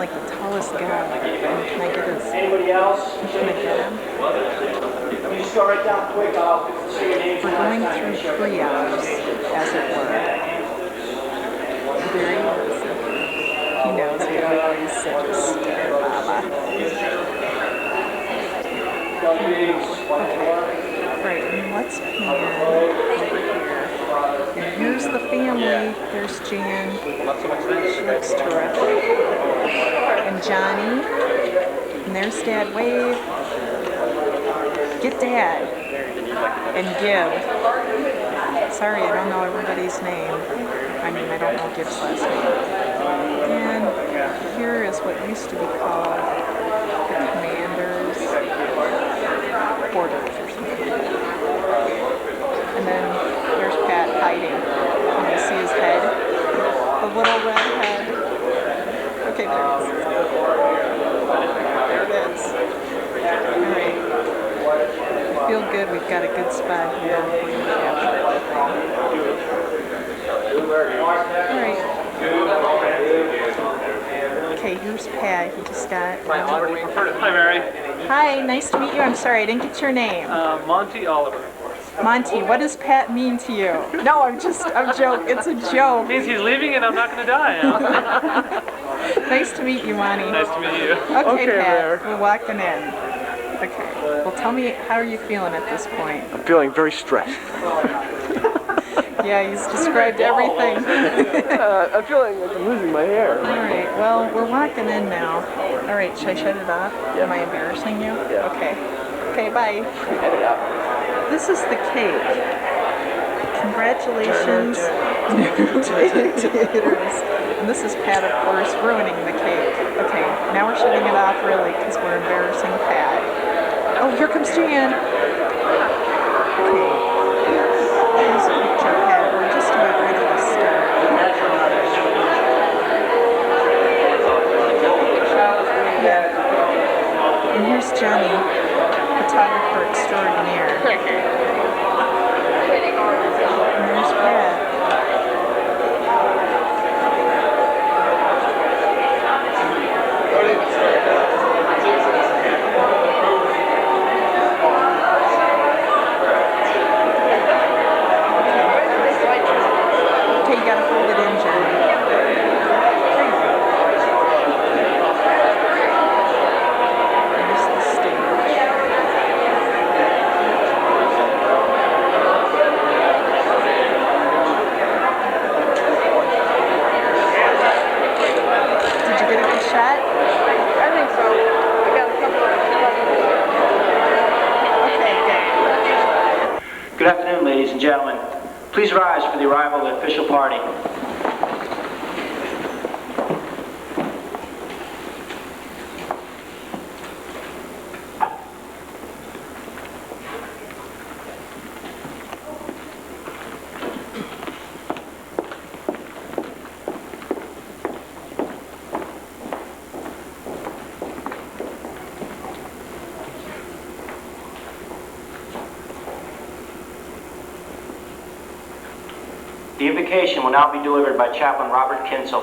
like the tallest guy. Can I get his? Anybody else? Can I get him? You just go right down quick. I'll see your name. We're going through triage, as it were. There he is. He knows we always just Baba. Okay. Right, and let's pan over here. And here's the family. There's Jan. She looks terrific. And Johnny. And there's Dad. Wave. Get Dad. And Gib. Sorry, I don't know everybody's name. I mean, I don't know Gib's last name. And here is what used to be called the Commander's Quarters or something. And then there's Pat hiding. Can you see his head? The little red head. Okay, there it is. There it is. Alright. I feel good. We've got a good spot here. We're going to capture everything. Alright. Okay, here's Pat. He just got... Hi, Mary. Hi, nice to meet you. I'm sorry, I didn't get your name. Monty Oliver. Monty, what does Pat mean to you? No, I'm joking. It's a joke. It means he's leaving and I'm not going to die. Huh? Nice to meet you, Monty. Nice to meet you. Okay, Pat, we're walking in. Okay, well tell me, how are you feeling at this point? I'm feeling very stressed. Yeah, he's described everything. I'm feeling like I'm losing my hair. Alright, well, we're walking in now. Alright, should I shut it off? Yeah. Am I embarrassing you? Yeah. Okay. Okay, bye. Edit out. This is the cake. Congratulations, new taters. And this is Pat, of course, ruining the cake. Okay, now we're shutting it off really because we're embarrassing Pat. Oh, here comes Jan. Okay. Here's a picture of Pat. We're just about ready to start. And here's Johnny, photographer extraordinaire. And there's Pat. Okay, you gotta hold it in, Johnny. There you go. There's the stage. Did you get a good shot? I think so. I got a couple of... Okay, good. Good afternoon, ladies and gentlemen. Please rise for the arrival of the official party. The invocation will now be delivered by Chaplain Robert Kinsel.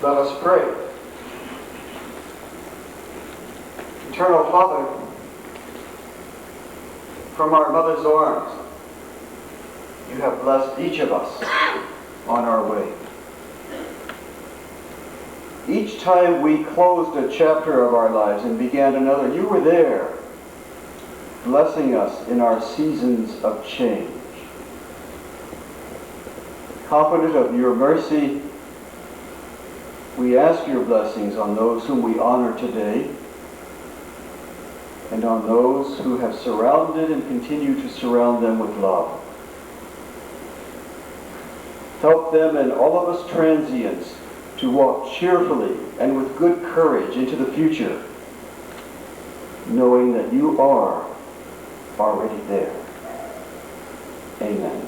Let us pray. Eternal Father, from our mother's arms, you have blessed each of us on our way. Each time we closed a chapter of our lives and began another, you were there, blessing us in our seasons of change. Confident of your mercy, we ask your blessings on those whom we honor today and on those who have surrounded and continue to surround them with love. Help them and all of us transients to walk cheerfully and with good courage into the future, knowing that you are already there. Amen.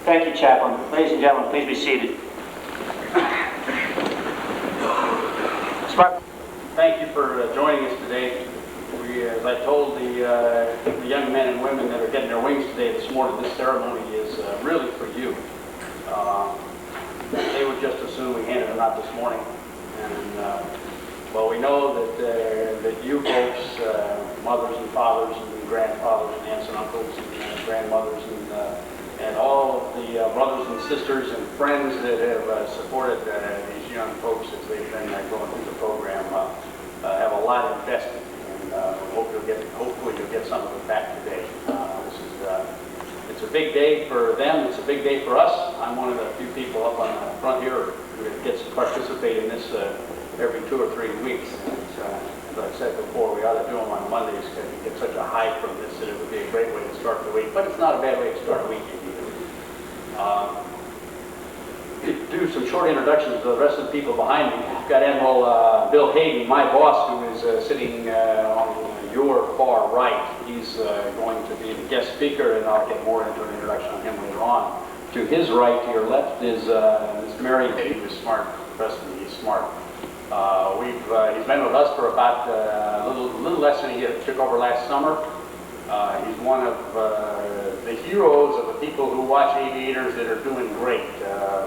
Thank you, Chaplain. Ladies and gentlemen, please be seated. Smart. Thank you for joining us today. As I told the young men and women that are getting their wings today this morning, this ceremony is really for you. they would just assume we handed them out this morning. And well, we know that you folks, mothers and fathers and grandfathers and aunts and uncles and grandmothers and all of the brothers and sisters and friends that have supported these young folks as they've been going through the program have a lot invested. And hopefully you'll get some of it back today. It's a big day for them. It's a big day for us. I'm one of the few people up on the front here who gets to participate in this every 2 or 3 weeks. And as I said before, we ought to do them on Mondays because we get such a hype from this that it would be a great way to start the week. But it's not a bad way to start a week either. Do some short introductions to the rest of the people behind me. We've got Admiral Bill Hayden, my boss, who is sitting on your far right. He's going to be the guest speaker, and I'll get more into an introduction on him later on. To his right, to your left, is Mary. He was smart. Trust me, he's smart. He's been with us for about a little less than a year. He took over last summer. He's one of the heroes of the people who watch aviators that are doing great.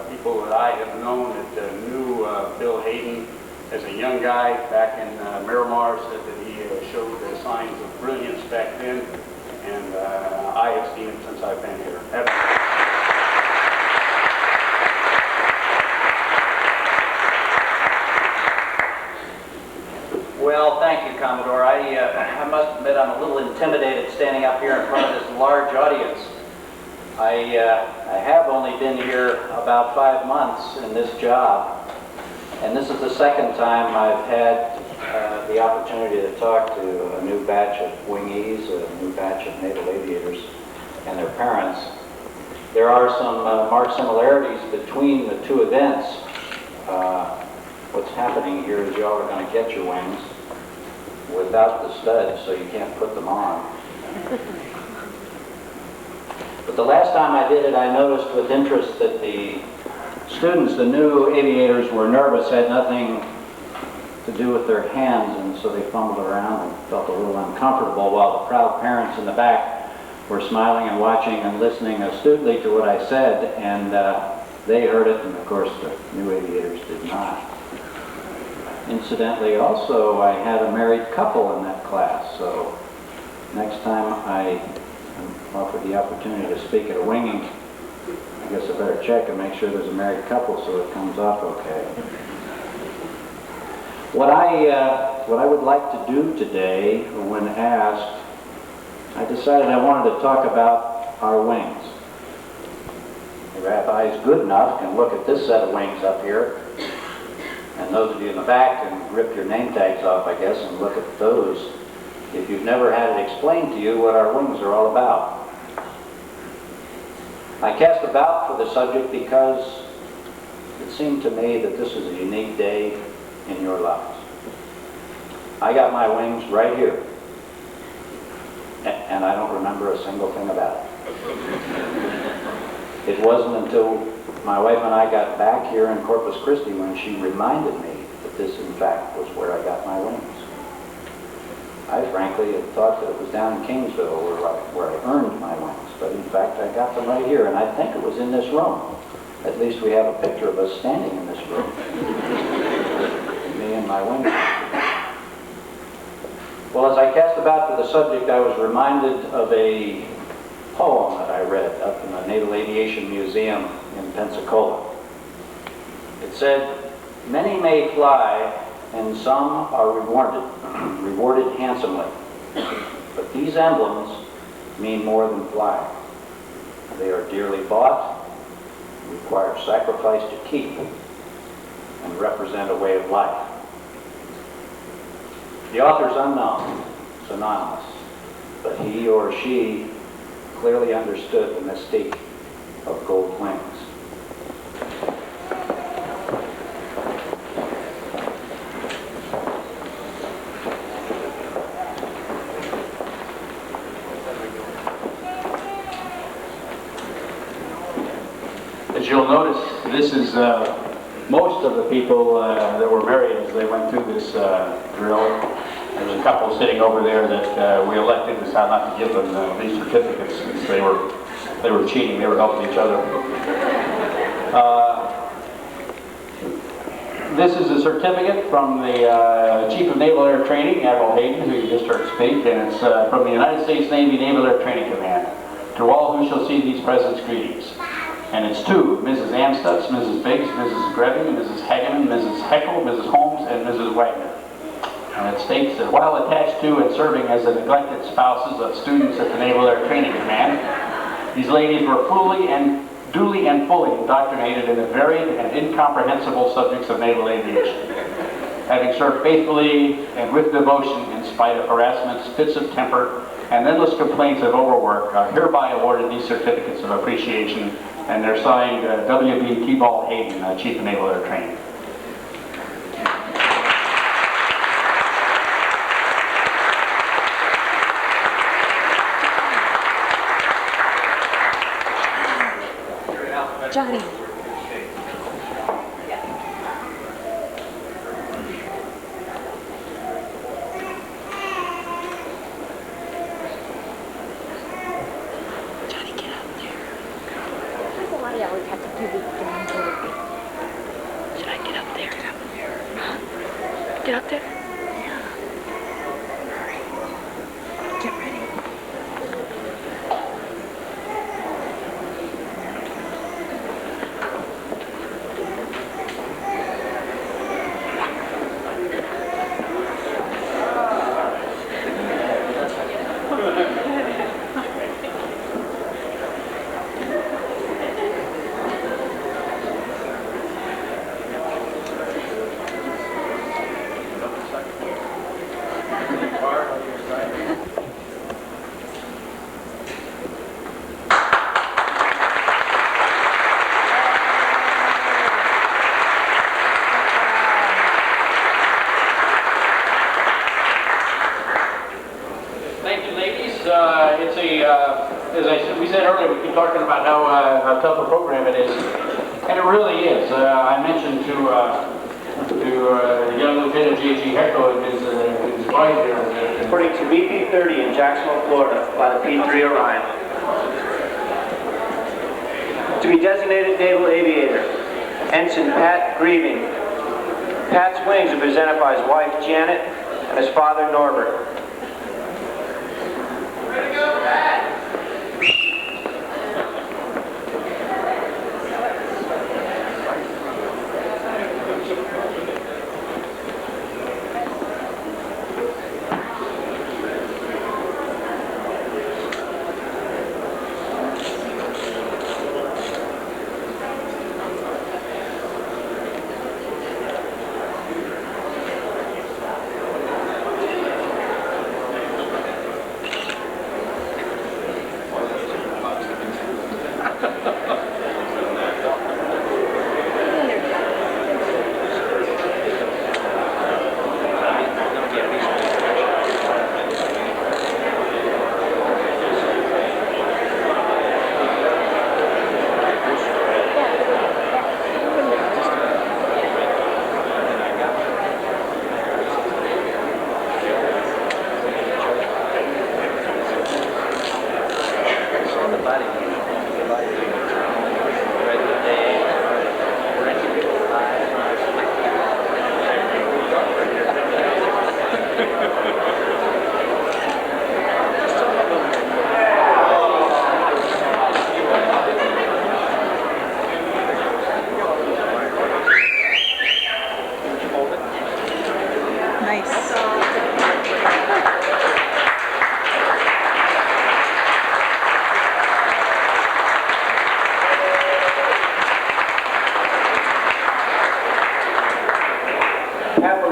People that I have known that knew Bill Hayden as a young guy back in Miramar said that he showed signs of brilliance back then, and I have seen it since I've been here. Well, thank you, Commodore. I must admit I'm a little intimidated standing up here in front of this large audience. I have only been here about 5 months in this job, and this is the second time I've had the opportunity to talk to a new batch of wingies, a new batch of naval aviators, and their parents. There are some marked similarities between the two events. What's happening here is y'all are going to get your wings without the studs, so you can't put them on. But the last time I did it, I noticed with interest that the students, the new aviators, were nervous, had nothing to do with their hands, and so they fumbled around and felt a little uncomfortable, while the proud parents in the back were smiling and watching and listening astutely to what I said, and they heard it, and of course the new aviators did not. Incidentally, also, I had a married couple in that class, so next time I am offered the opportunity to speak at a winging, I guess I better check and make sure there's a married couple so it comes off okay. What I would like to do today, when asked, I decided I wanted to talk about our wings. If your eyes good enough can look at this set of wings up here, and those of you in the back can rip your name tags off, I guess, and look at those if you've never had it explained to you what our wings are all about. I cast about for the subject because it seemed to me that this is a unique day in your lives. I got my wings right here, and I don't remember a single thing about it. It wasn't until my wife and I got back here in Corpus Christi when she reminded me that this, in fact, was where I got my wings. I frankly had thought that it was down in Kingsville where I earned my wings, but in fact I got them right here, and I think it was in this room. At least we have a picture of us standing in this room. Me and my wings. Well, as I cast about for the subject, I was reminded of a poem that I read up in the Naval Aviation Museum in Pensacola. It said, "Many may fly, and some are rewarded handsomely. But these emblems mean more than flying. They are dearly bought, require sacrifice to keep, and represent a way of life." The author's unknown, it's anonymous, but he or she clearly understood the mystique of gold wings. As you'll notice, this is most of the people that were married as they went through this drill. There's a couple sitting over there that we elected to decide not to give them these certificates since they were cheating. They were helping each other. This is a certificate from the Chief of Naval Air Training, Admiral Hayden, who you just heard speak, and it's from the United States Navy Naval Air Training Command. To all who shall see these presents, greetings. And it's to Mrs. Amstutz, Mrs. Biggs, Mrs. Greving, Mrs. Hageman, Mrs. Heckel, Mrs. Holmes, and Mrs. Wagner. And it states that while attached to and serving as the neglected spouses of students at the Naval Air Training Command, these ladies were duly and fully indoctrinated in the varied and incomprehensible subjects of naval aviation. Having served faithfully and with devotion in spite of harassments, fits of temper, and endless complaints of overwork, are hereby awarded these certificates of appreciation, and they're signed W.B. T-Ball Hayden, Chief of Naval Air Training. Johnny. Johnny, get up there. Why do you always have to do this damn thing? Should I get up there? Get up there. Get up there? Yeah. Hurry. Get ready. Thank you, ladies. As we said earlier, we keep talking about how tough a program it is, and it really is. I mentioned to young Lieutenant J.G. Heckel and his wife here. According to BP-30 in Jacksonville, Florida, by the P-3 Orion. To be designated naval aviator, Ensign Pat Grieving. Pat's wings are presented by his wife Janet and his father Norbert.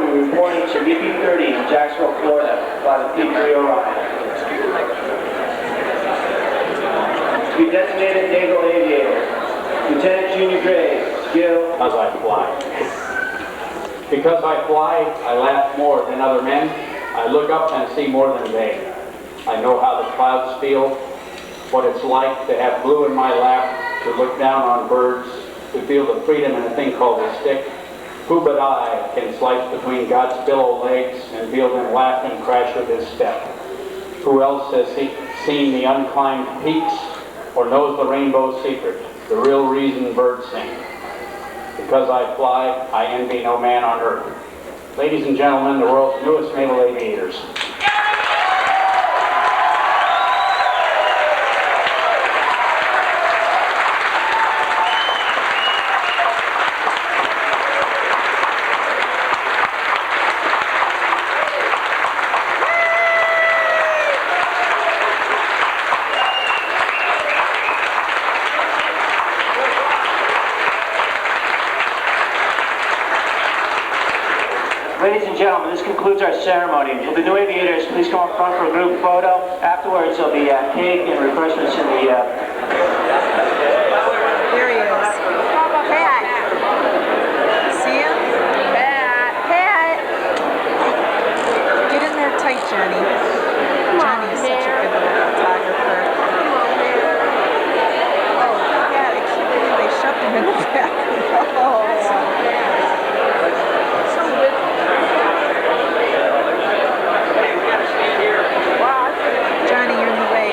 Reporting to BP-30 in Jacksonville, Florida, by the P-3 Orion. To be designated naval aviator, Lieutenant Junior Grade, skill. As I fly. Because I fly, I laugh more than other men. I look up and see more than they. I know how the clouds feel, what it's like to have blue in my lap, to look down on birds, to feel the freedom in a thing called a stick. Who but I can slice between God's billow legs and feel them laugh and crash with his step? Who else has seen the unclimbed peaks or knows the rainbow's secret, the real reason birds sing? Because I fly, I envy no man on earth. Ladies and gentlemen, the world's newest naval aviators. Ladies and gentlemen, this concludes our ceremony. Will the new aviators please come up front for a group photo? Afterwards, there'll be cake and refreshments in the... There he is. Pat. See him? Pat. Pat. Get in there tight, Johnny. Johnny is such a good little photographer. Oh, yeah, I can't believe they shoved him in the back. Oh. Johnny, you're in the way.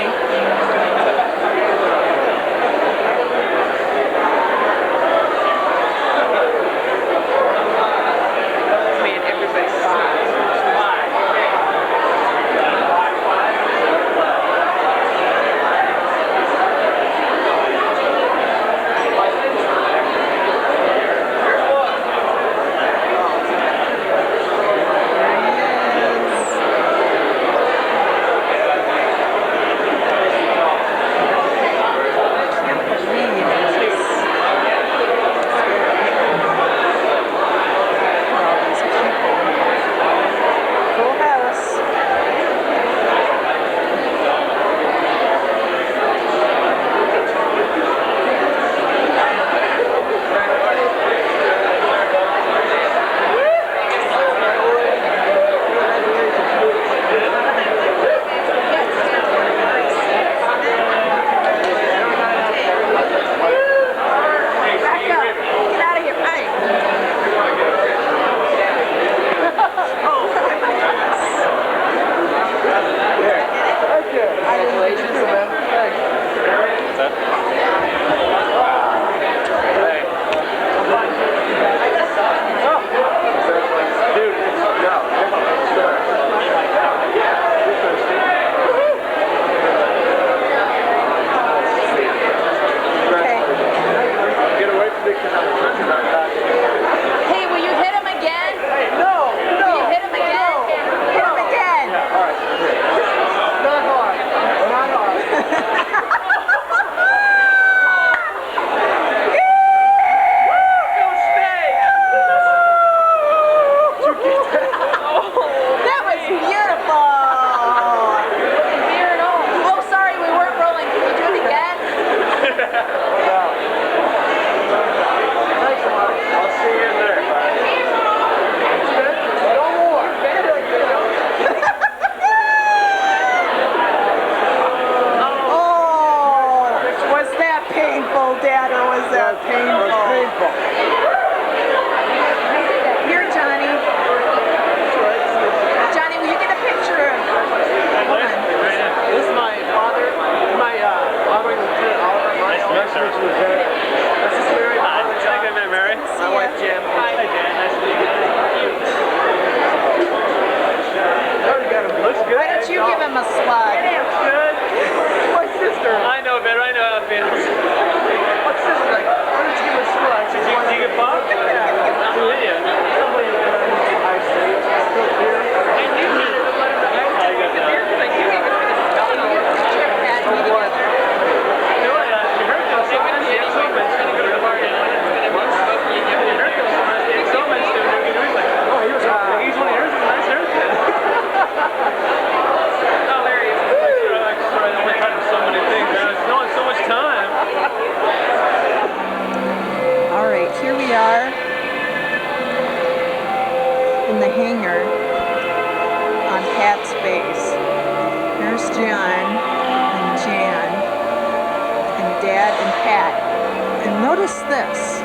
Notice this,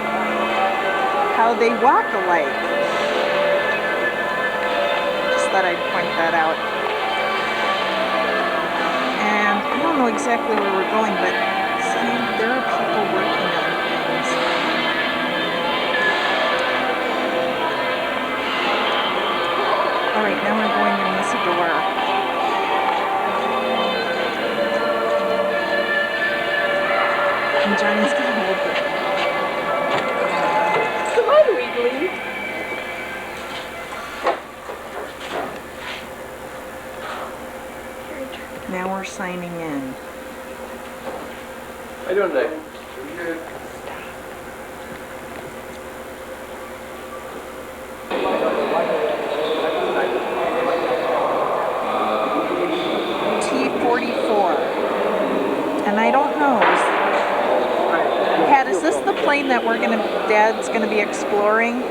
how they walk alike. Just thought I'd point that out. And I don't know exactly where we're going, but see, there are people working on things. door. And Johnny's gonna hold her. Come on, Weedling. Now we're signing in. How you doing today? T-44. And I don't know. Pat, is this the plane that Dad's gonna be exploring?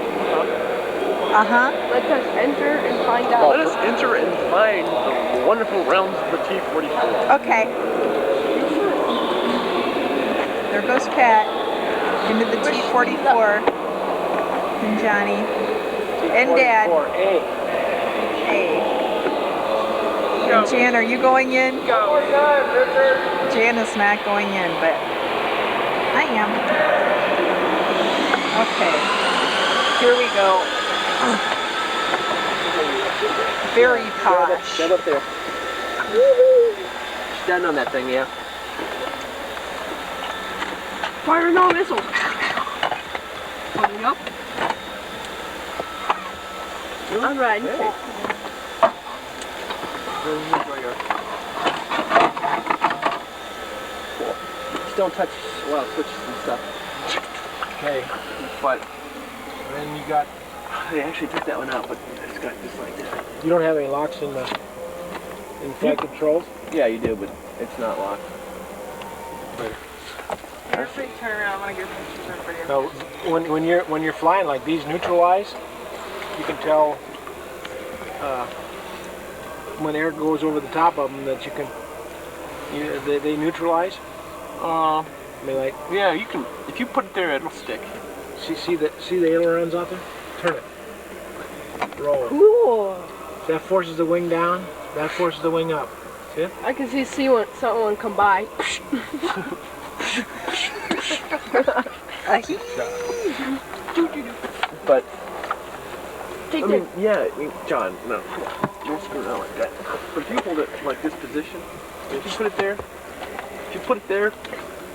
Uh-huh. Let us enter and find out. Let us enter and find the wonderful realms of the T-44. Okay. There goes Pat into the T-44. And Johnny. And Dad. T-44A. Hey. And Jan, are you going in? Go. Jan is not going in, but I am. Okay. Here we go. Very posh. Stand up there. Stand on that thing, yeah. Fire no missiles. Coming up. All right. Just don't touch, well, switches and stuff. Okay. But And you got, they actually took that one out, but it's got just like this. you don't have any locks in flight controls? Yeah, you do, but it's not locked. Everybody turn around. I want to get pictures of everybody. So when you're flying like these neutralize, you can tell when air goes over the top of them that they neutralize. I mean, like, Yeah, you can. If you put it there, it'll stick. see the ailerons out there? Turn it. Roll it. Cool. That forces the wing down. That forces the wing up. See it? I can see someone come by. But Take I mean, yeah, John, no, come on, don't screw around like that. But if you hold it like this position, if you put it there,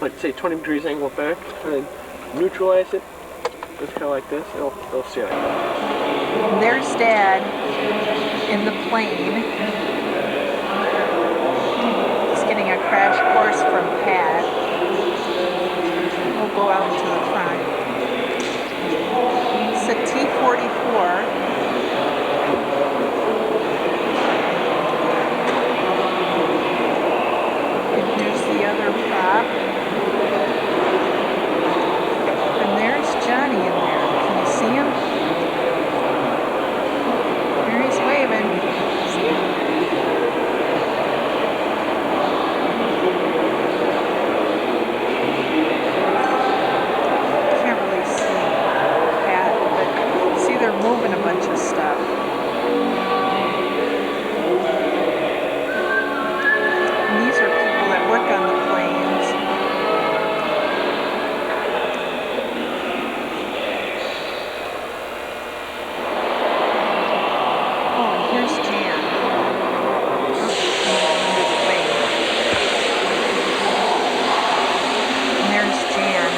like say 20 degrees angle back, and then neutralize it, just kind of like this, they'll see it like that. There's Dad in the plane. He's getting a crash course from Pat. We'll go out to the front. It's a T-44. And here's the other prop. And there's Johnny in there. Can you see him? There he's waving. See him? Can't really see Pat, but see they're moving a bunch of stuff. And these are people that work on the planes. Oh, and here's Jan. Under the wing. And there's Jan.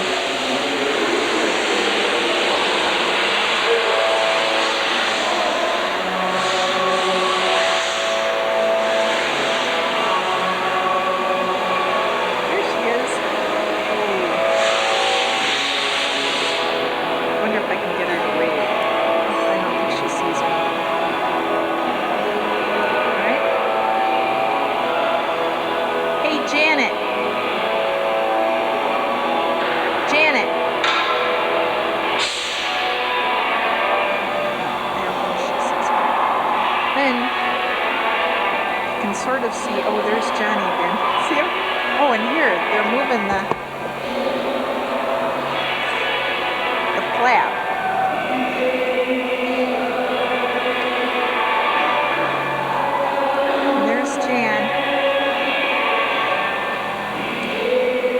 There she is. I wonder if I can get her to wave. I don't think she sees me. Alright. Hey, Janet. Janet. I don't think she sees me. Then you can sort of see, oh, there's Johnny again. See him? Oh, and here, they're moving the flap. And there's Jan.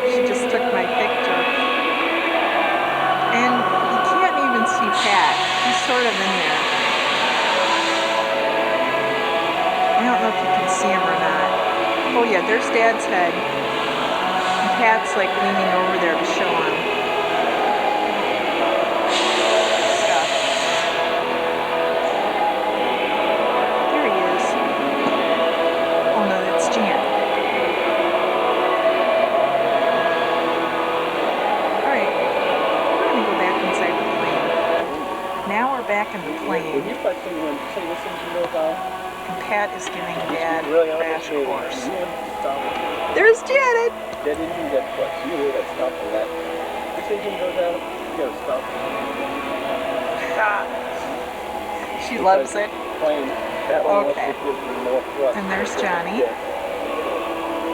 She just took my picture. And you can't even see Pat. He's sort of in there. Oh yeah, there's Dad's head. And Pat's like leaning over there to show him stuff. There he is. Oh no, that's Jan. Alright, we're gonna go back inside the plane. Now we're back in the plane. And Pat is giving Dad a crash course. There's Janet! Dad didn't use that clutch. You really got to stop for that. This engine goes out, you gotta stop. She loves it. Plane. That one Okay. wants to give more thrust. And there's Johnny. Yeah.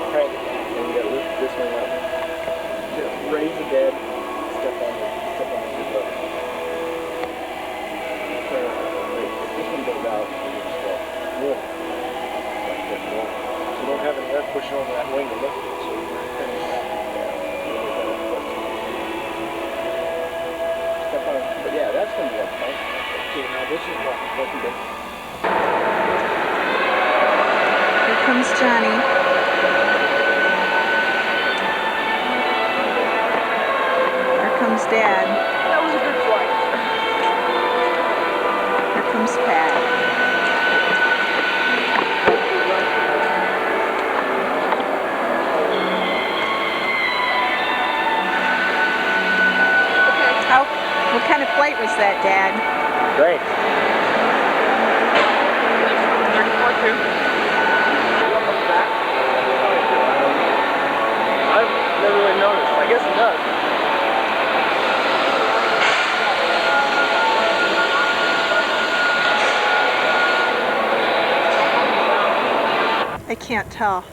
Crank it. And you gotta lift this one up. Just raise the bed. Step on the good level. If this one goes out, you just go more. Like this more. So you don't have an air pushing over that wing to lift it. So you're going to finish that. Step on it. But yeah, that's going to be okay. Okay, now this is what you do. Here comes Johnny. Here comes Dad. That was a good flight. Here comes Pat. What kind of flight was that, Dad? Great. 34-2. I've never really noticed. I guess it does. I can't tell.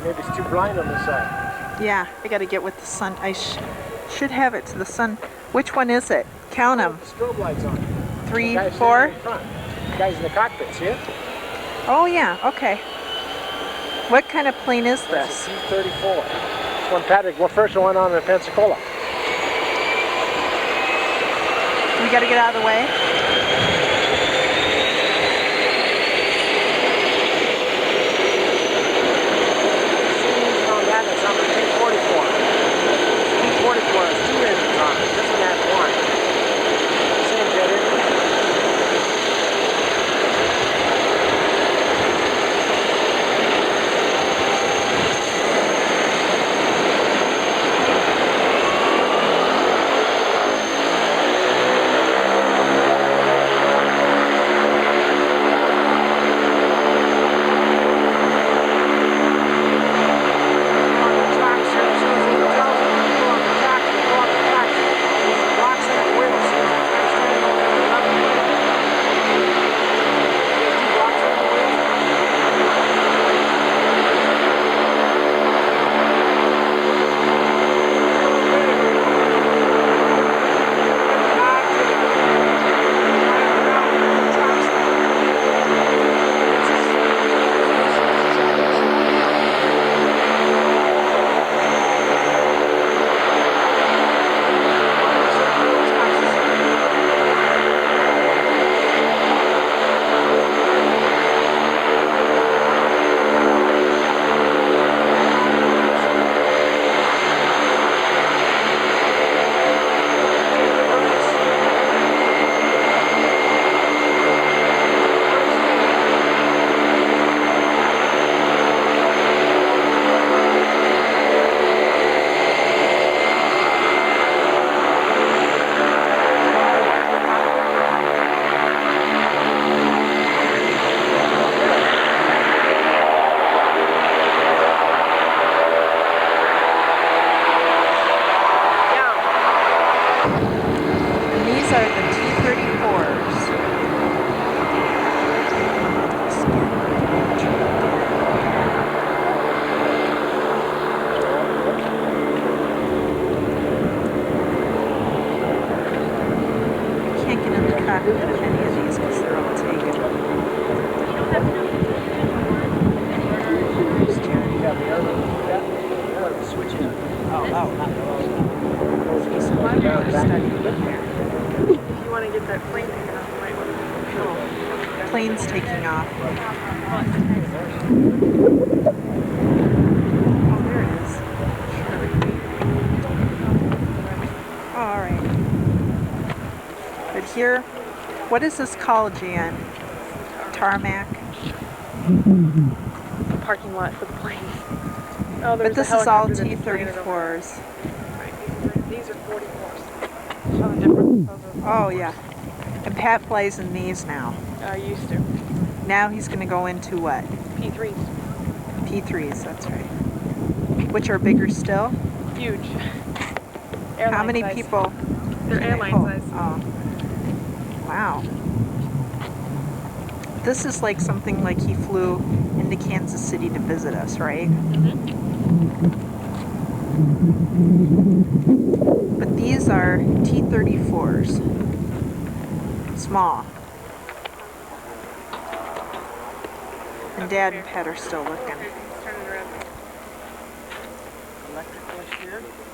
Maybe it's too blind on this side. Yeah, I gotta get with the sun. I should have it to the sun. Which one is it? Count them. The strobe lights on. 3, The guy 4. standing in front. The guy's in the cockpit, see it? Oh yeah, okay. What kind of plane is That's this? a C-34. It's one Patrick, first one on in Pensacola. We gotta get out of the way. It's on the P-44. P-44 has 2 engines on it. This one has 1. Same jet engine. If you want to get that plane taken off, you might want to. Plane's taking off. Oh, there it is. All right. But here, what is this called, Jan? Tarmac? The parking lot for the planes. Oh, But there's this a is all helicopter that's landed over T-34s. there. These are 44s. Show the difference. Oh, yeah. And Pat plays in these now. I used to. Now he's going to go into what? P3s. P3s, that's right. Which are bigger still? Huge. How Airline many size. people? They're can they airline hold? size. Oh. Wow. This is like something like he flew into Kansas City to visit us, right? But these are T-34s. Small. And Dad and Pat are still looking. Turn it around.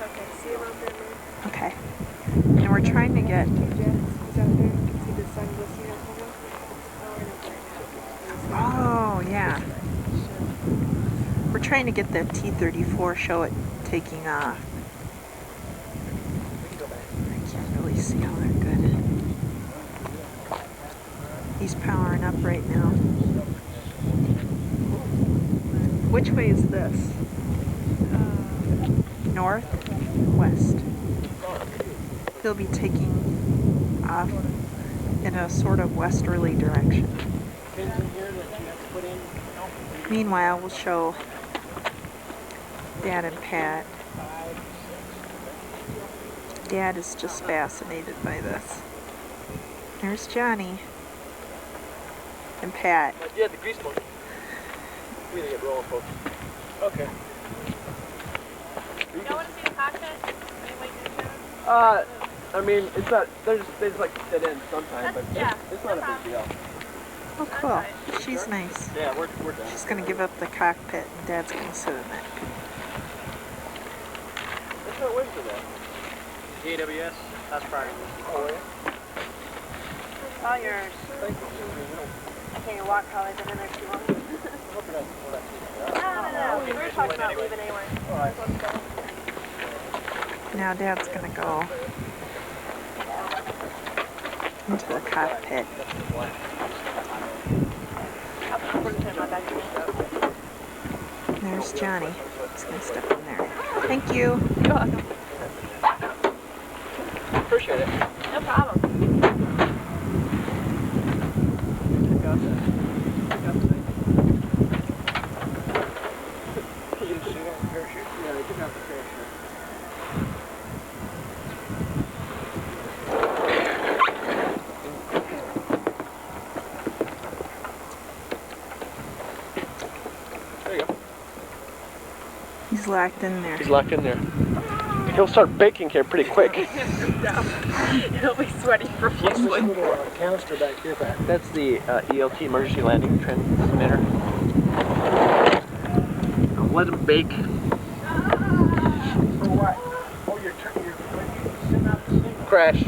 Okay, see him out there, man. Okay. And we're trying to get... He's out there. You can see the sun glistening on him. Oh, yeah. We're trying to get that T-34, show it taking off. I can't really see all that good. He's powering up right now. Which way is this? North? West? He'll be taking off in a sort of westerly direction. Meanwhile, we'll show Dad and Pat. Dad is just fascinated by this. There's Johnny. And Pat. Yeah, the grease monkey. We need to get rolling, folks. Okay. You don't want to see the cockpit? Any way you can show? I mean, it's not, there's like dead ends sometimes, but Yeah, it's not a big deal. Oh, cool. She's nice. Yeah, we're done. She's going to give up the cockpit and Dad's going to sit in it. That's not wasted that. AWS, that's Friday. Oh, yeah? All yours. Thank you. I can't even walk probably, but then there's two more. No. We were talking about leaving anyway. Alright. Now Dad's going to go into the cockpit. There's Johnny. He's going to step in there. Thank you. You're welcome. Appreciate it. No problem. Check out that. Check out the thing. You didn't see that parachute? Yeah, they took out the parachute. There you go. He's locked in there. He's locked in there. He'll start baking here pretty quick. He'll be sweating profusely. Canister back here, Pat. That's the ELT, emergency landing transmitter. Let him bake. For what? Oh, you're sitting out the signal. Crash.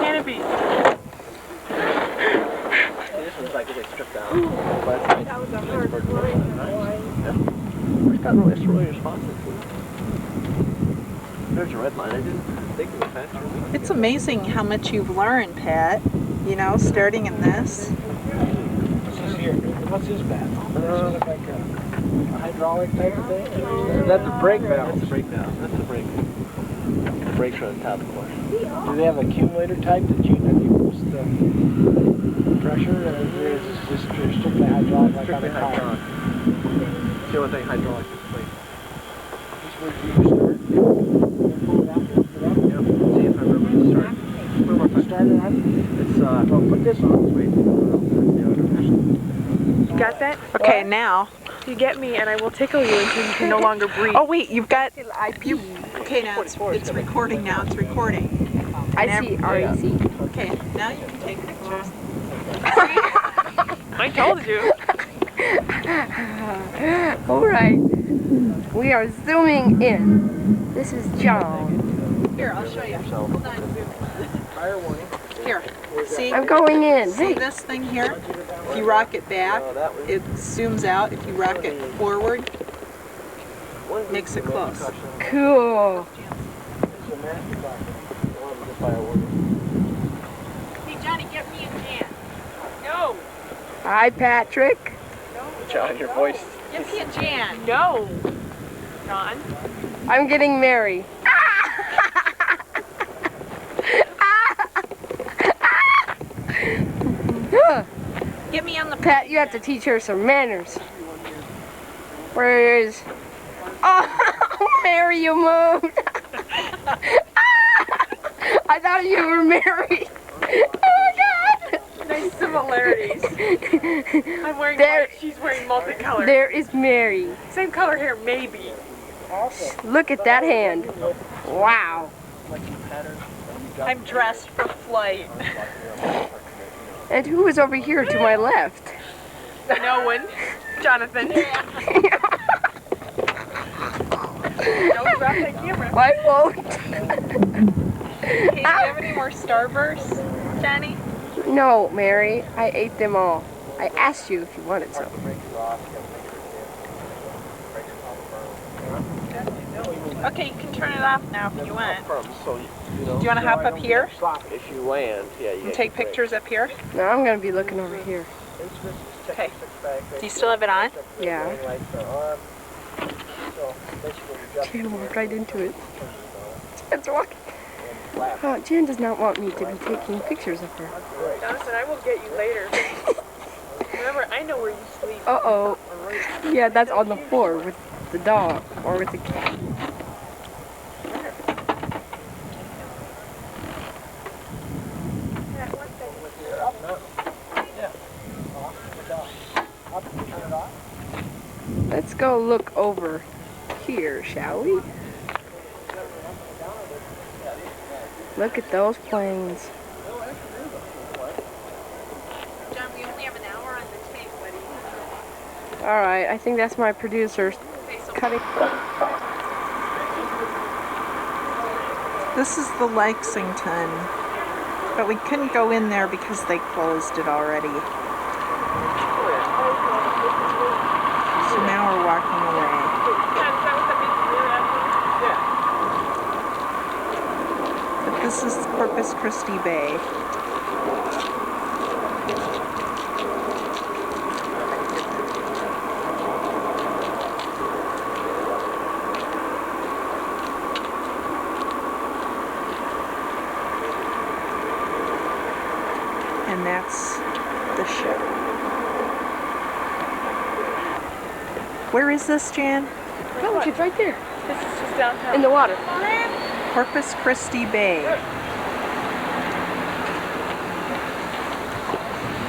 Can it be? This one's like really stripped down. That was a hard line. It's got really responsive. There's a red line. I didn't think it was faster. It's amazing how much you've learned, Pat. You know, starting in this. What's this here? What's this valve? Does it look like a hydraulic type of thing? That's a brake valve. That's the brake now. That's the brake. The brakes are on top, of course. Do they have an accumulator type that you boost the pressure, or is this just strictly hydraulic like Strictly other cars? hydraulic. It's the only thing hydraulic is plate. Just where you start? Pull it out, lift it up. Yep. See if I remember to start. Start it on? It's Well, put this on. wait. You got that? Okay, now. You get me and I will tickle you until you can no longer breathe. Oh, wait, you've got... I pee. Okay, now it's recording now. It's recording. I see REC. Okay, now you can take pictures. I told you. All right. We are zooming in. This is John. Here, I'll show you. Hold on. Fire warning. Here. See? I'm going in. See Hey, this thing here? If you rock it back, it zooms out. If you rock it forward, makes it close. cool. Hey, Johnny, get me a can. No. Hi, Patrick. John, your voice. Get me a Jan. No. John. I'm getting Mary. Get me on the Pat, you have to teach her some manners. Where is... Oh, Mary, you moved. I thought you were married. Oh, my God. nice similarities. I'm wearing There- white, she's wearing multicolored. There is Mary. Same color hair, maybe. Look at that hand. Wow. I'm dressed for flight. And who is over here to my left? No one. Jonathan. Don't drop that camera. I won't. Hey, do you have any more Starbursts, Johnny? No, Mary. I ate them all. I asked you if you wanted some. Okay, you can turn it off now if you want. So, Do you want to hop up here if you land, yeah, you and take pictures up here? No, I'm going to be looking over here. Okay. Do you still have it on? Yeah. Jan walked right into it. Jan's walking. Oh, Jan does not want me to be taking pictures of her. Jonathan, I will get you later. Remember, I know where you sleep. Uh-oh. Yeah, that's on the floor with the dog or with the cat. Let's go look over here, shall we? Look at those planes. John, we only have an hour on the tape, buddy. Alright, I think that's my producer cutting. This is the Lexington, but we couldn't go in there because they closed it already. So now we're walking away. But this is Corpus Christi Bay. And that's the ship. Where is this, Jan? Oh, look, it's right there. This is just downtown. In the water. Corpus Christi Bay.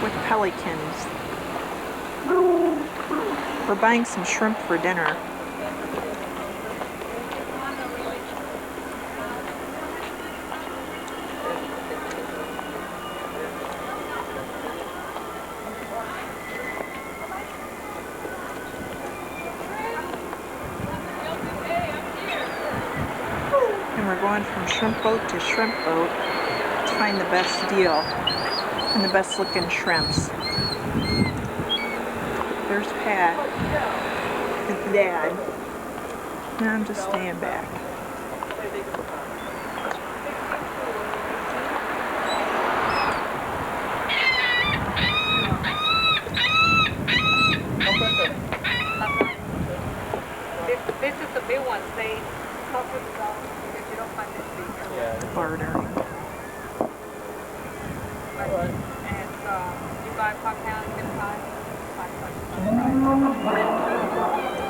With pelicans. We're buying some shrimp for dinner. And we're going from shrimp boat to shrimp boat to find the best deal and the best looking shrimps. There's Pat with Dad. And I'm just staying back. This is the big ones. They come with the dog if you don't find this big. Bartering. And you buy 5 pounds, get 5.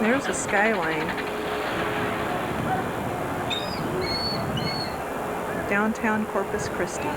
There's a skyline. Downtown Corpus Christi.